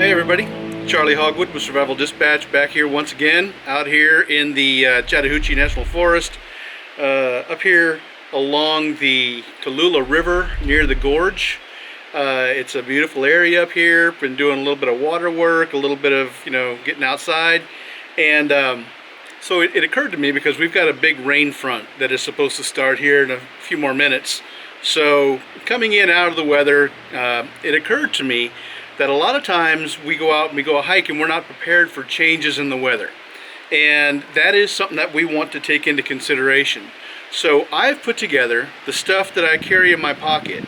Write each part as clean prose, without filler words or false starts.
Hey everybody, Charley Hogwood with Survival Dispatch back here once again, out here in the Chattahoochee National Forest, up here along the Tallulah River near the gorge. It's a beautiful area up here. Been doing a little bit of water work, a little bit of, getting outside. And so it occurred to me, because we've got a big rain front that is supposed to start here in a few more minutes. So coming in out of the weather, it occurred to me that a lot of times we go out and we go a hike and we're not prepared for changes in the weather. And that is something that we want to take into consideration. So I've put together the stuff that I carry in my pocket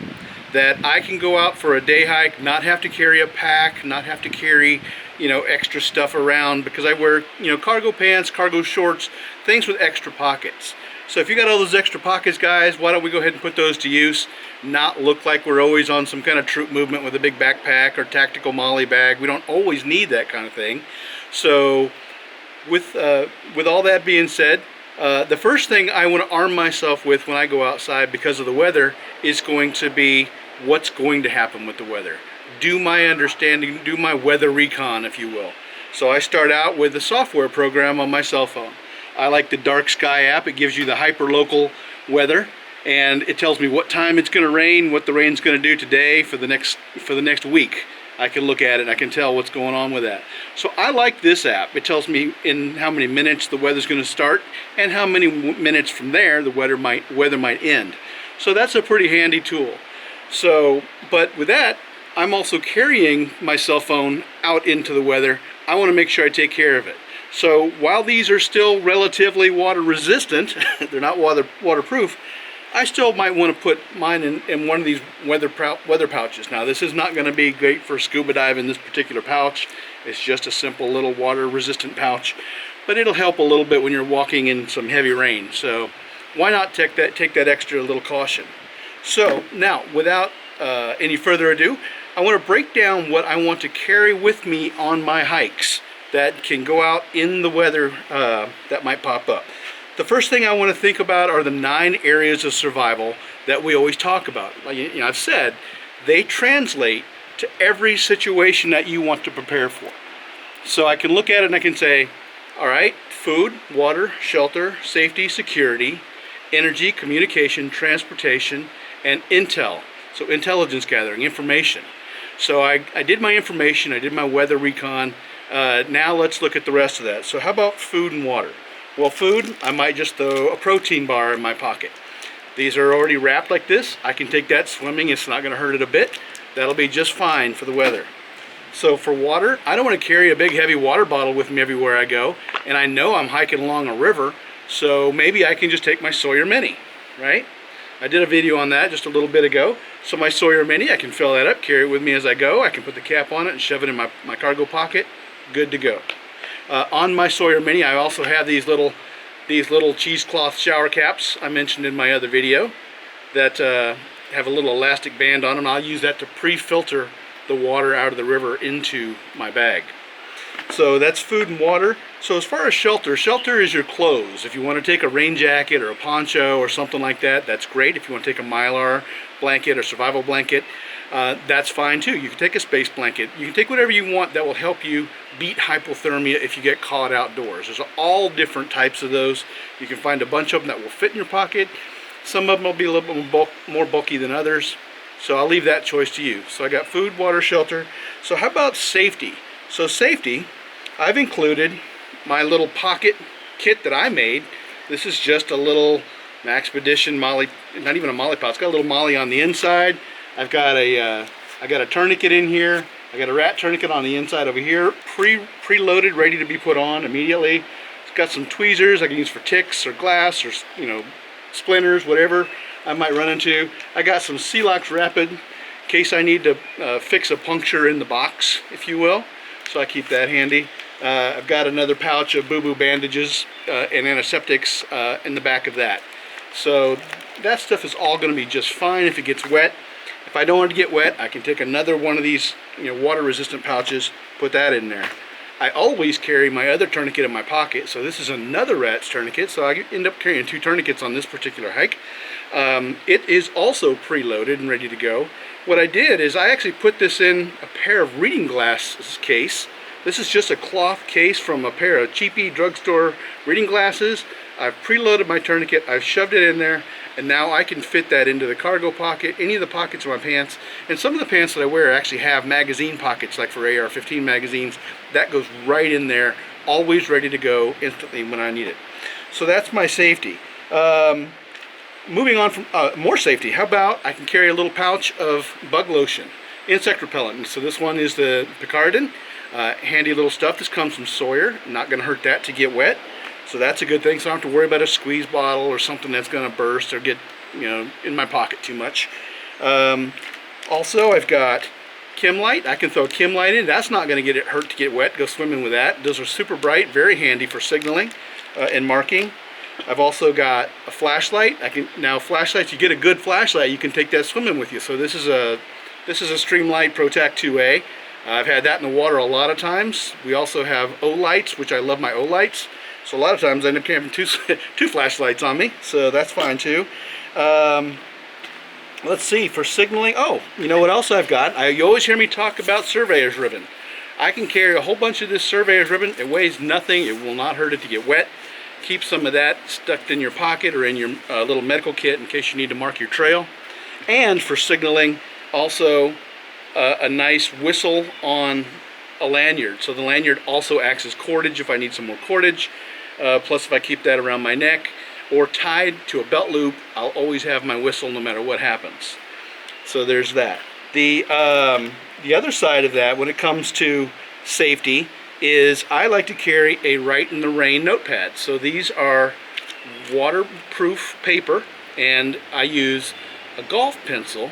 that I can go out for a day hike, not have to carry a pack, not have to carry, extra stuff around, because I wear, cargo pants, cargo shorts, things with extra pockets. So if you got all those extra pockets, guys, why don't we go ahead and put those to use? Not look like we're always on some kind of troop movement with a big backpack or tactical molly bag. We don't always need that kind of thing. So with all that being said, the first thing I want to arm myself with when I go outside because of the weather is going to be what's going to happen with the weather. Do my understanding, do my weather recon, if you will. So I start out with the software program on my cell phone. I like the Dark Sky app. It gives you the hyper-local weather, and it tells me what time it's going to rain, what the rain's going to do today for the next week. I can look at it and I can tell what's going on with that. So I like this app. It tells me in how many minutes the weather's going to start and how many minutes from there the weather might end. So that's a pretty handy tool. So, but with that, I'm also carrying my cell phone out into the weather. I want to make sure I take care of it. So while these are still relatively water resistant, they're not waterproof, I still might want to put mine in one of these weather pouches. Now this is not going to be great for scuba diving, this particular pouch. It's just a simple little water resistant pouch, but it'll help a little bit when you're walking in some heavy rain. So why not take that extra little caution? So now, without any further ado, I want to break down what I want to carry with me on my hikes that can go out in the weather that might pop up. The first thing I want to think about are the 9 areas of survival that we always talk about. I've said they translate to every situation that you want to prepare for. So I can look at it and I can say, all right, food, water, shelter, safety, security, energy, communication, transportation, and intel. So intelligence gathering, information. So I did my information, I did my weather recon. Now let's look at the rest of that. So how about food and water? Well, food, I might just throw a protein bar in my pocket. These are already wrapped like this. I can take that swimming. It's not going to hurt it a bit. That'll be just fine for the weather. So for water, I don't want to carry a big heavy water bottle with me everywhere I go. And I know I'm hiking along a river, so maybe I can just take my Sawyer Mini, right? I did a video on that just a little bit ago. So my Sawyer Mini, I can fill that up, carry it with me as I go. I can put the cap on it and shove it in my cargo pocket. Good to go. On my Sawyer Mini, I also have these little cheesecloth shower caps I mentioned in my other video that have a little elastic band on them. I'll use that to pre-filter the water out of the river into my bag. So that's food and water. So as far as shelter is your clothes. If you want to take a rain jacket or a poncho or something like that, that's great. If you want to take a Mylar blanket or survival blanket, that's fine too. You can take a space blanket. You can take whatever you want that will help you beat hypothermia if you get caught outdoors. There's all different types of those. You can find a bunch of them that will fit in your pocket. Some of them will be a little bit more bulky than others. So I'll leave that choice to you. So I got food, water, shelter. So how about safety? So safety, I've included my little pocket kit that I made. This is just a little Maxpedition molly, not even a molly pouch. It's got a little molly on the inside. I got a tourniquet in here. I got a rat tourniquet on the inside over here, preloaded, ready to be put on immediately. It's got some tweezers I can use for ticks or glass or splinters, whatever I might run into. I got some Celox Rapid in case I need to fix a puncture in the box, if you will. So I keep that handy. I've got another pouch of boo-boo bandages and antiseptics in the back of that. So that stuff is all going to be just fine if it gets wet. If I don't want to get wet, I can take another one of these water resistant pouches, put that in there. I always carry my other tourniquet in my pocket. So this is another rat's tourniquet, so I end up carrying 2 tourniquets on this particular hike. It is also preloaded and ready to go. What I did is I actually put this in a pair of reading glasses case. This is just a cloth case from a pair of cheapy drugstore reading glasses. I've preloaded my tourniquet, I've shoved it in there, and now I can fit that into the cargo pocket, any of the pockets of my pants. And some of the pants that I wear actually have magazine pockets, like for AR-15 magazines. That goes right in there, always ready to go instantly when I need it. So that's my safety. Moving on from more safety, how about I can carry a little pouch of bug lotion, insect repellent. And so this one is the Picaridin, handy little stuff. This comes from Sawyer, not going to hurt that to get wet. So that's a good thing, so I don't have to worry about a squeeze bottle or something that's going to burst or get, you know, in my pocket too much. Also, I've got ChemLight. I can throw ChemLight in. That's not going to get it hurt to get wet. Go swimming with that. Those are super bright, very handy for signaling and marking. I've also got a flashlight. Now flashlights, you get a good flashlight, you can take that swimming with you. So this is a Streamlight Protac 2A. I've had that in the water a lot of times. We also have O-lights, which I love my O-lights. So a lot of times I end up carrying two flashlights on me, so that's fine too. Let's see, for signaling, oh, you know what else I've got? You always hear me talk about Surveyors Ribbon. I can carry a whole bunch of this Surveyors Ribbon. It weighs nothing, it will not hurt it to get wet. Keep some of that stuck in your pocket or in your little medical kit in case you need to mark your trail. And for signaling, also a nice whistle on a lanyard. So the lanyard also acts as cordage if I need some more cordage. Plus if I keep that around my neck or tied to a belt loop, I'll always have my whistle no matter what happens. So there's that. The other side of that when it comes to safety is I like to carry a Write in the Rain notepad. So these are waterproof paper, and I use a golf pencil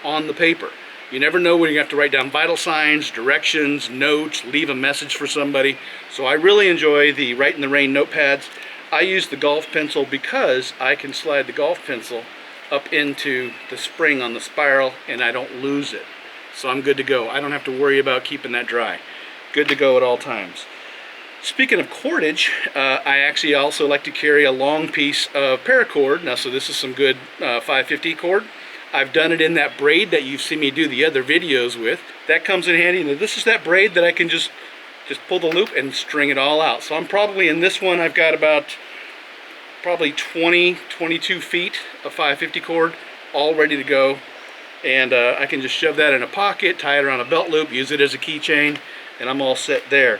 on the paper. You never know when you have to write down vital signs, directions, notes, leave a message for somebody. So I really enjoy the Write in the Rain notepads. I use the golf pencil because I can slide the golf pencil up into the spring on the spiral and I don't lose it. So I'm good to go. I don't have to worry about keeping that dry. Good to go at all times. Speaking of cordage, I actually also like to carry a long piece of paracord. Now, so this is some good 550 cord. I've done it in that braid that you've seen me do the other videos with. That comes in handy. Now, this is that braid that I can just pull the loop and string it all out. So I'm probably in this one, I've got about probably 22 feet of 550 cord all ready to go. And I can just shove that in a pocket, tie it around a belt loop, use it as a keychain, and I'm all set there.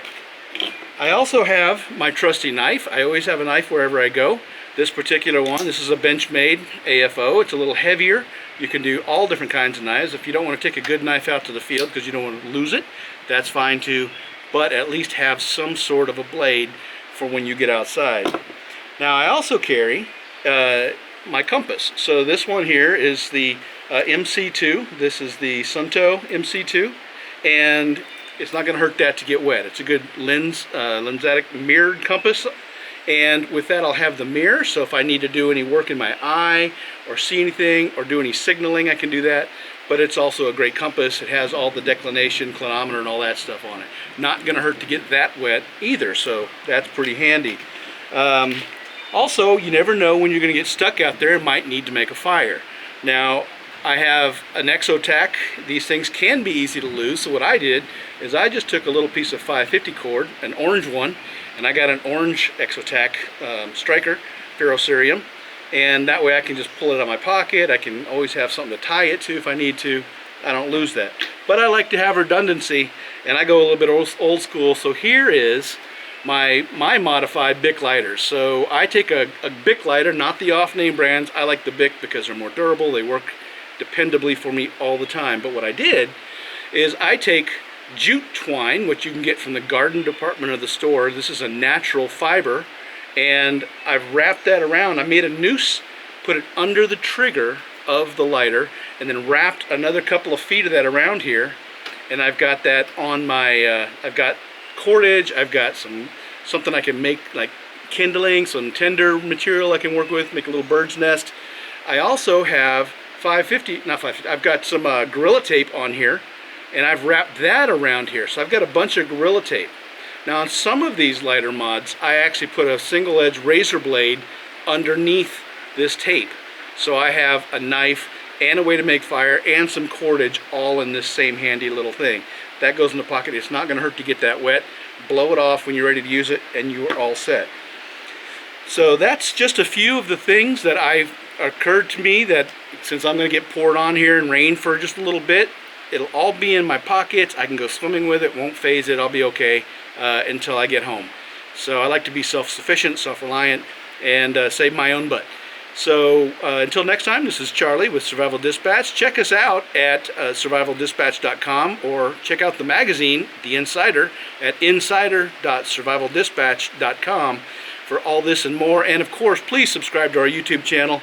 I also have my trusty knife. I always have a knife wherever I go. This particular one, this is a Benchmade AFO. It's a little heavier. You can do all different kinds of knives. If you don't want to take a good knife out to the field because you don't want to lose it, that's fine too. But at least have some sort of a blade for when you get outside. Now I also carry my compass. So this one here is the MC2. This is the Sunto MC2, and it's not going to hurt that to get wet. It's a good lensatic mirrored compass, and with that I'll have the mirror, so if I need to do any work in my eye or see anything or do any signaling, I can do that. But it's also a great compass. It has all the declination, clinometer, and all that stuff on it. Not going to hurt to get that wet either, so that's pretty handy. Also, you never know when you're going to get stuck out there and might need to make a fire. Now, I have an aLOKSAK. These things can be easy to lose, so what I did is I just took a little piece of 550 cord, an orange one, and I got an orange aLOKSAK striker, ferrocerium, and that way I can just pull it out of my pocket. I can always have something to tie it to if I need to. I don't lose that. But I like to have redundancy, and I go a little bit old school, so here is my modified Bic lighters. So I take a Bic lighter, not the off-name brands. I like the Bic because they're more durable. They work dependably for me all the time. But what I did is I take jute twine, which you can get from the garden department of the store. This is a natural fiber, and I've wrapped that around. I made a noose, put it under the trigger of the lighter, and then wrapped another couple of feet of that around here, and I've got that on my I've got cordage, I've got something I can make like kindling, some tender material I can work with, make a little bird's nest. I also have 550, not 550, I've got some Gorilla Tape on here, and I've wrapped that around here. So I've got a bunch of Gorilla Tape. Now on some of these lighter mods, I actually put a single edge razor blade underneath this tape. So I have a knife and a way to make fire and some cordage all in this same handy little thing. That goes in the pocket. It's not going to hurt to get that wet. Blow it off when you're ready to use it and you are all set. So that's just a few of the things that I've occurred to me that since I'm going to get poured on here and rain for just a little bit, it'll all be in my pockets. I can go swimming with it, won't phase it, I'll be okay until I get home. So I like to be self-sufficient, self-reliant, and save my own butt. So until next time, this is Charlie with Survival Dispatch. Check us out at survivaldispatch.com or check out the magazine, The Insider, at insider.survivaldispatch.com for all this and more. And of course, please subscribe to our YouTube channel.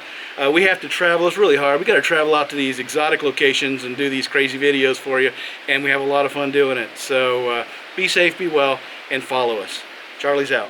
We have to travel. It's really hard. We got to travel out to these exotic locations and do these crazy videos for you, and we have a lot of fun doing it. So be safe, be well, and follow us. Charlie's out.